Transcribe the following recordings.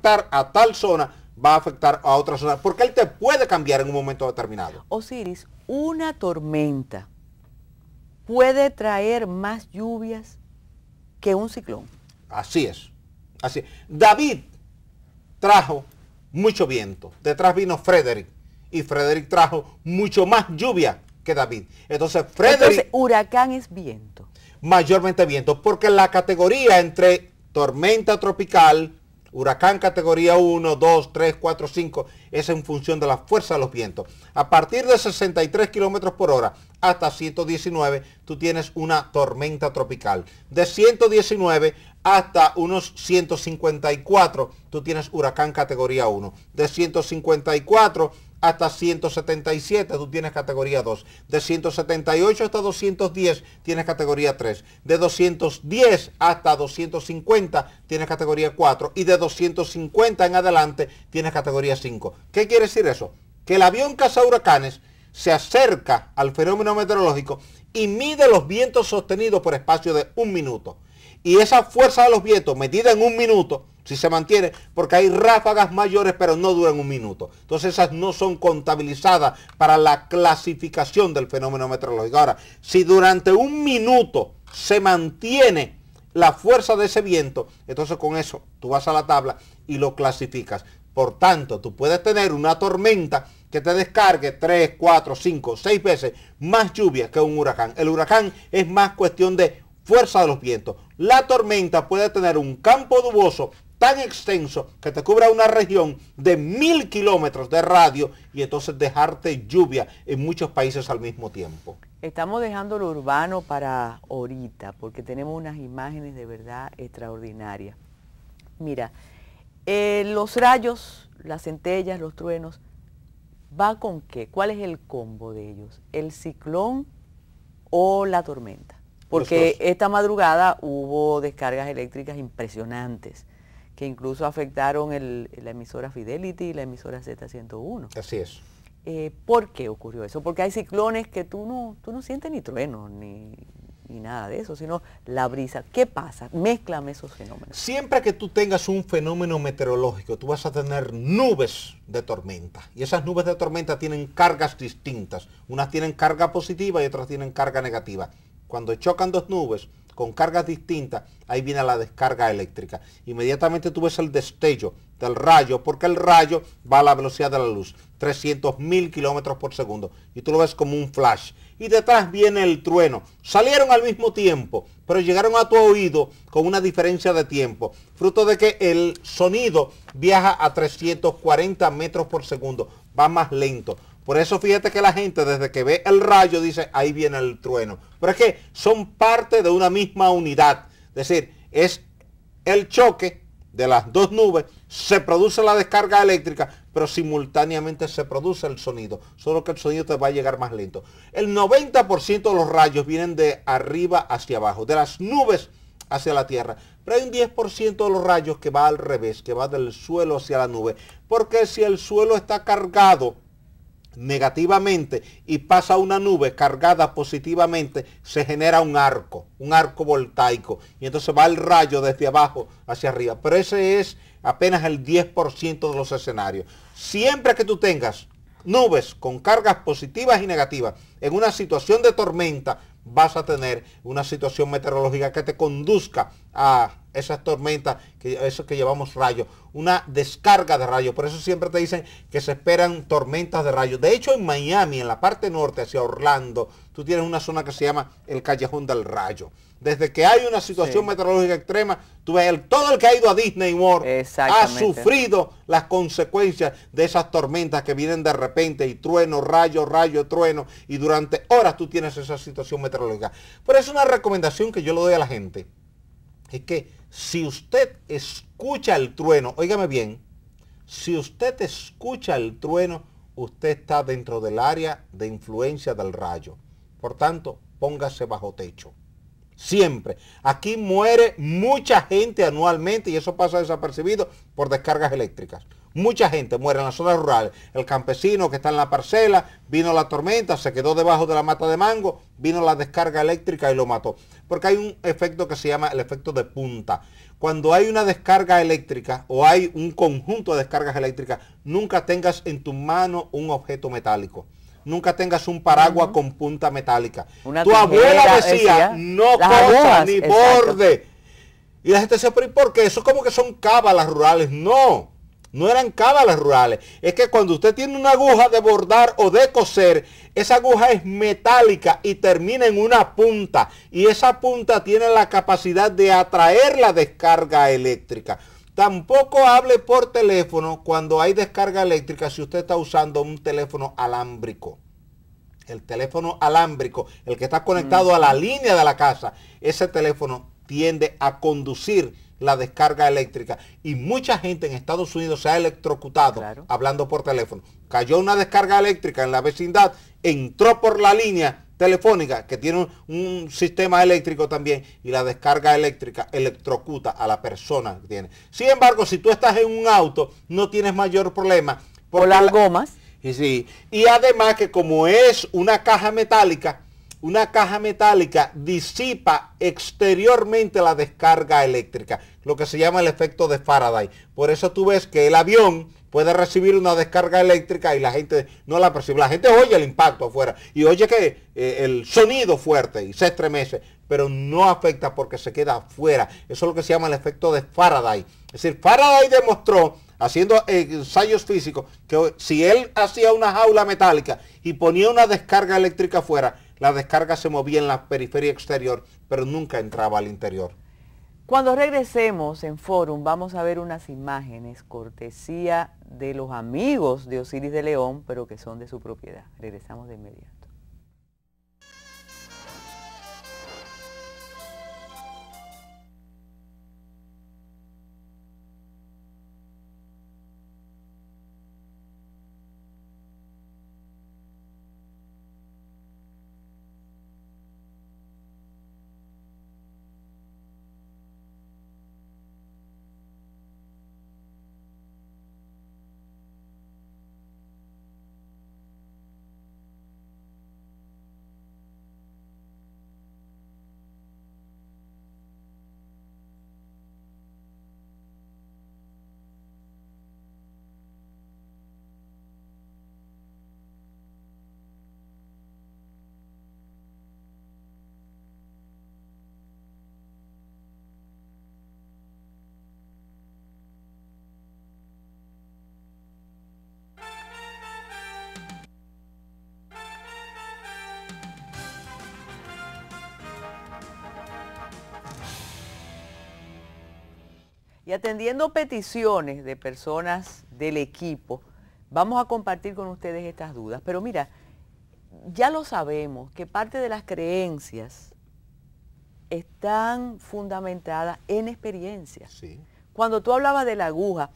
afectar a tal zona, va a afectar a otra zona, porque él te puede cambiar en un momento determinado. Osiris, una tormenta puede traer más lluvias que un ciclón. Así es. Así es. David trajo mucho viento. Detrás vino Frederick. Y Frederick trajo mucho más lluvia que David. Entonces, huracán es viento. Mayormente viento, porque la categoría entre tormenta tropical, huracán categoría 1, 2, 3, 4, 5, es en función de la fuerza de los vientos. A partir de 63 kilómetros por hora hasta 119, tú tienes una tormenta tropical. De 119 hasta unos 154, tú tienes huracán categoría 1. De 154 hasta 177, tú tienes categoría 2. De 178 hasta 210, tienes categoría 3. De 210 hasta 250, tienes categoría 4. Y de 250 en adelante, tienes categoría 5. ¿Qué quiere decir eso? Que el avión cazahuracanes se acerca al fenómeno meteorológico y mide los vientos sostenidos por espacio de 1 minuto. Y esa fuerza de los vientos medida en 1 minuto, si se mantiene, porque hay ráfagas mayores pero no duran 1 minuto. Entonces esas no son contabilizadas para la clasificación del fenómeno meteorológico. Ahora, si durante 1 minuto se mantiene la fuerza de ese viento, entonces con eso tú vas a la tabla y lo clasificas. Por tanto, tú puedes tener una tormenta que te descargue 3, 4, 5, 6 veces más lluvia que un huracán. El huracán es más cuestión de fuerza de los vientos. La tormenta puede tener un campo nuboso tan extenso que te cubra una región de 1000 kilómetros de radio y entonces dejarte lluvia en muchos países al mismo tiempo. Estamos dejando lo urbano para ahorita porque tenemos unas imágenes de verdad extraordinarias. Mira, los rayos, las centellas, los truenos, ¿va con qué? ¿Cuál es el combo de ellos? ¿El ciclón o la tormenta? Porque esta madrugada hubo descargas eléctricas impresionantes que incluso afectaron la emisora Fidelity y la emisora Z101. Así es. ¿Por qué ocurrió eso? Porque hay ciclones que tú no sientes ni truenos ni nada de eso, sino la brisa. ¿Qué pasa? Mézclame esos fenómenos. Siempre que tú tengas un fenómeno meteorológico, tú vas a tener nubes de tormenta. Y esas nubes de tormenta tienen cargas distintas. Unas tienen carga positiva y otras tienen carga negativa. Cuando chocan dos nubes con cargas distintas, ahí viene la descarga eléctrica. Inmediatamente tú ves el destello del rayo, porque el rayo va a la velocidad de la luz, 300.000 kilómetros por segundo, y tú lo ves como un flash. Y detrás viene el trueno. Salieron al mismo tiempo, pero llegaron a tu oído con una diferencia de tiempo, fruto de que el sonido viaja a 340 metros por segundo, va más lento. Por eso fíjate que la gente desde que ve el rayo dice, ahí viene el trueno. Pero es que son parte de una misma unidad. Es decir, es el choque de las dos nubes, se produce la descarga eléctrica, pero simultáneamente se produce el sonido. Solo que el sonido te va a llegar más lento. El 90% de los rayos vienen de arriba hacia abajo, de las nubes hacia la tierra. Pero hay un 10% de los rayos que va al revés, que va del suelo hacia la nube. Porque si el suelo está cargado negativamente y pasa una nube cargada positivamente, se genera un arco voltaico, y entonces va el rayo desde abajo hacia arriba. Pero ese es apenas el 10% de los escenarios. Siempre que tú tengas nubes con cargas positivas y negativas en una situación de tormenta, vas a tener una situación meteorológica que te conduzca a esas tormentas, eso que llamamos rayos, una descarga de rayos. Por eso siempre te dicen que se esperan tormentas de rayos. De hecho, en Miami, en la parte norte, hacia Orlando, tú tienes una zona que se llama el Callejón del Rayo. Desde que hay una situación meteorológica extrema, tú ves, todo el que ha ido a Disney World ha sufrido las consecuencias de esas tormentas que vienen de repente, y trueno, rayo, rayo, trueno, y durante horas tú tienes esa situación meteorológica. Pero es una recomendación que yo le doy a la gente, es que si usted escucha el trueno, óigame bien, si usted escucha el trueno, usted está dentro del área de influencia del rayo. Por tanto, póngase bajo techo. Siempre. Aquí muere mucha gente anualmente, y eso pasa desapercibido, por descargas eléctricas. Mucha gente muere en las zonas rurales. El campesino que está en la parcela, vino la tormenta, se quedó debajo de la mata de mango, vino la descarga eléctrica y lo mató. Porque hay un efecto que se llama el efecto de punta. Cuando hay una descarga eléctrica o hay un conjunto de descargas eléctricas, nunca tengas en tu mano un objeto metálico. Nunca tengas un paraguas con punta metálica. Tu abuela decía, no cosa ni borde. Y la gente decía, pero ¿y por qué? Eso como que son cábalas rurales. No, no eran cábalas rurales. Es que cuando usted tiene una aguja de bordar o de coser, esa aguja es metálica y termina en una punta. Y esa punta tiene la capacidad de atraer la descarga eléctrica. Tampoco hable por teléfono cuando hay descarga eléctrica si usted está usando un teléfono alámbrico. El teléfono alámbrico, el que está conectado a la línea de la casa, ese teléfono tiende a conducir la descarga eléctrica. Y mucha gente en Estados Unidos se ha electrocutado hablando por teléfono. Cayó una descarga eléctrica en la vecindad, entró por la línea telefónica que tiene un sistema eléctrico también y la descarga eléctrica electrocuta a la persona que tiene. Sin embargo, si tú estás en un auto, no tienes mayor problema. Por las gomas. Y además que como es una caja metálica disipa exteriormente la descarga eléctrica, lo que se llama el efecto de Faraday. Por eso tú ves que el avión puede recibir una descarga eléctrica y la gente no la percibe. La gente oye el impacto afuera y oye que el sonido fuerte y se estremece, pero no afecta porque se queda afuera. Eso es lo que se llama el efecto de Faraday. Es decir, Faraday demostró, haciendo ensayos físicos, que si él hacía una jaula metálica y ponía una descarga eléctrica afuera, la descarga se movía en la periferia exterior, pero nunca entraba al interior. Cuando regresemos en Forum vamos a ver unas imágenes cortesía de los amigos de Osiris de León, pero que son de su propiedad. Regresamos de inmediato. Y atendiendo peticiones de personas del equipo, vamos a compartir con ustedes estas dudas. Pero mira, ya lo sabemos que parte de las creencias están fundamentadas en experiencias. Sí. Cuando tú hablabas de la aguja,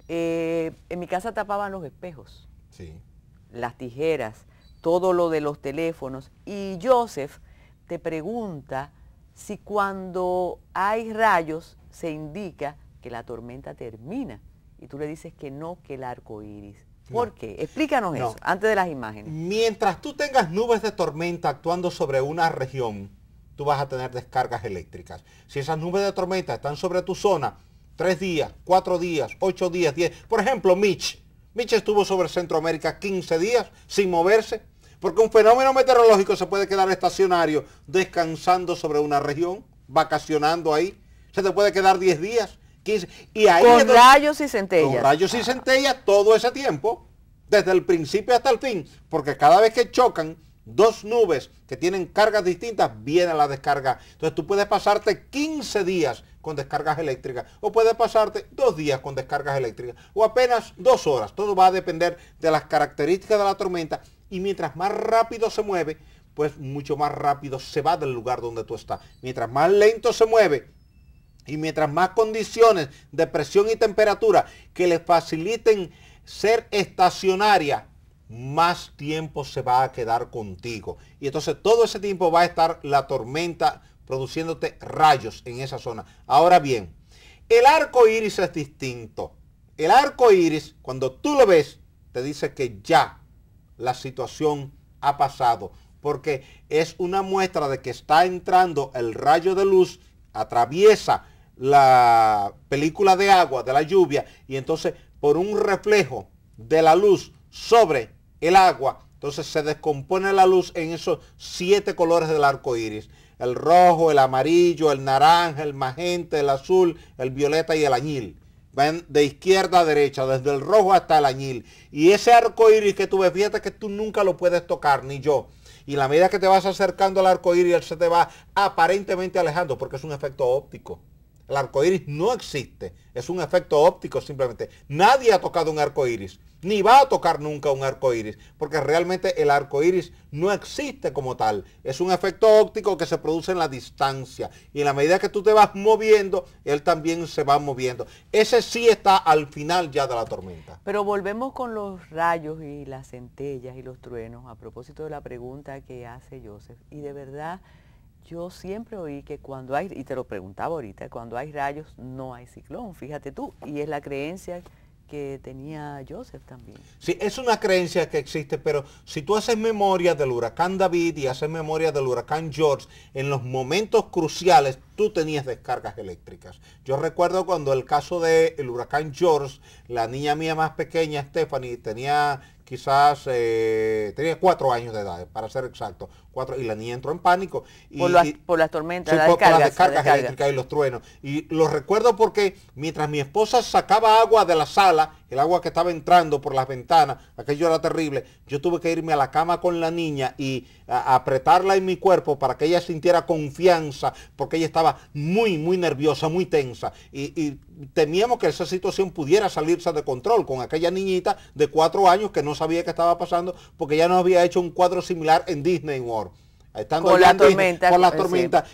en mi casa tapaban los espejos, las tijeras, todo lo de los teléfonos. Y Joseph te pregunta si cuando hay rayos se indica que la tormenta termina. Y tú le dices que no, que el arco iris. ¿Por qué? Explícanos eso, antes de las imágenes. Mientras tú tengas nubes de tormenta actuando sobre una región, tú vas a tener descargas eléctricas. Si esas nubes de tormenta están sobre tu zona, 3 días, 4 días, 8 días, 10. Por ejemplo, Mitch estuvo sobre Centroamérica 15 días sin moverse, porque un fenómeno meteorológico se puede quedar estacionario descansando sobre una región, vacacionando ahí. Se te puede quedar 10 días. 15, y ahí con rayos y centellas. Con rayos y centellas todo ese tiempo, desde el principio hasta el fin, porque cada vez que chocan dos nubes que tienen cargas distintas, viene la descarga. Entonces tú puedes pasarte 15 días con descargas eléctricas, o puedes pasarte 2 días con descargas eléctricas, o apenas 2 horas. Todo va a depender de las características de la tormenta, y mientras más rápido se mueve, pues mucho más rápido se va del lugar donde tú estás. Mientras más lento se mueve, y mientras más condiciones de presión y temperatura que le faciliten ser estacionaria, más tiempo se va a quedar contigo. Y entonces todo ese tiempo va a estar la tormenta produciéndote rayos en esa zona. Ahora bien, el arco iris es distinto. el arco iris, cuando tú lo ves, te dice que ya la situación ha pasado, porque es una muestra de que está entrando el rayo de luz, atraviesa la película de agua de la lluvia y entonces por un reflejo de la luz sobre el agua, entonces se descompone la luz en esos 7 colores del arco iris: el rojo, el amarillo, el naranja, el magenta, el azul, el violeta y el añil. Van de izquierda a derecha, desde el rojo hasta el añil. Y ese arco iris que tú ves, fíjate que tú nunca lo puedes tocar, ni yo. Y a la medida que te vas acercando al arco iris, él se te va aparentemente alejando, porque es un efecto óptico. El arco iris no existe, es un efecto óptico simplemente. Nadie ha tocado un arco iris, ni va a tocar nunca un arco iris, porque realmente el arco iris no existe como tal. Es un efecto óptico que se produce en la distancia, y en la medida que tú te vas moviendo, él también se va moviendo. Ese sí está al final ya de la tormenta. Pero volvemos con los rayos y las centellas y los truenos, a propósito de la pregunta que hace Joseph, y de verdad yo siempre oí que cuando hay, y te lo preguntaba ahorita, cuando hay rayos no hay ciclón, fíjate tú, y es la creencia que tenía Joseph también. Sí, es una creencia que existe, pero si tú haces memoria del huracán David y haces memoria del huracán George, en los momentos cruciales tú tenías descargas eléctricas. Yo recuerdo cuando el caso del huracán George, la niña mía más pequeña, Stephanie, tenía quizás, tenía 4 años de edad, para ser exacto, 4, y la niña entró en pánico. Por las tormentas, sí, por las descargas eléctricas y los truenos. Y lo recuerdo porque mientras mi esposa sacaba agua de la sala, el agua que estaba entrando por las ventanas, aquello era terrible, yo tuve que irme a la cama con la niña y apretarla en mi cuerpo para que ella sintiera confianza, porque ella estaba muy, muy nerviosa, muy tensa. Y temíamos que esa situación pudiera salirse de control con aquella niñita de 4 años que no sabía qué estaba pasando, porque ya nos había hecho un cuadro similar en Disney World. Estando con la tormenta. Con la tormenta.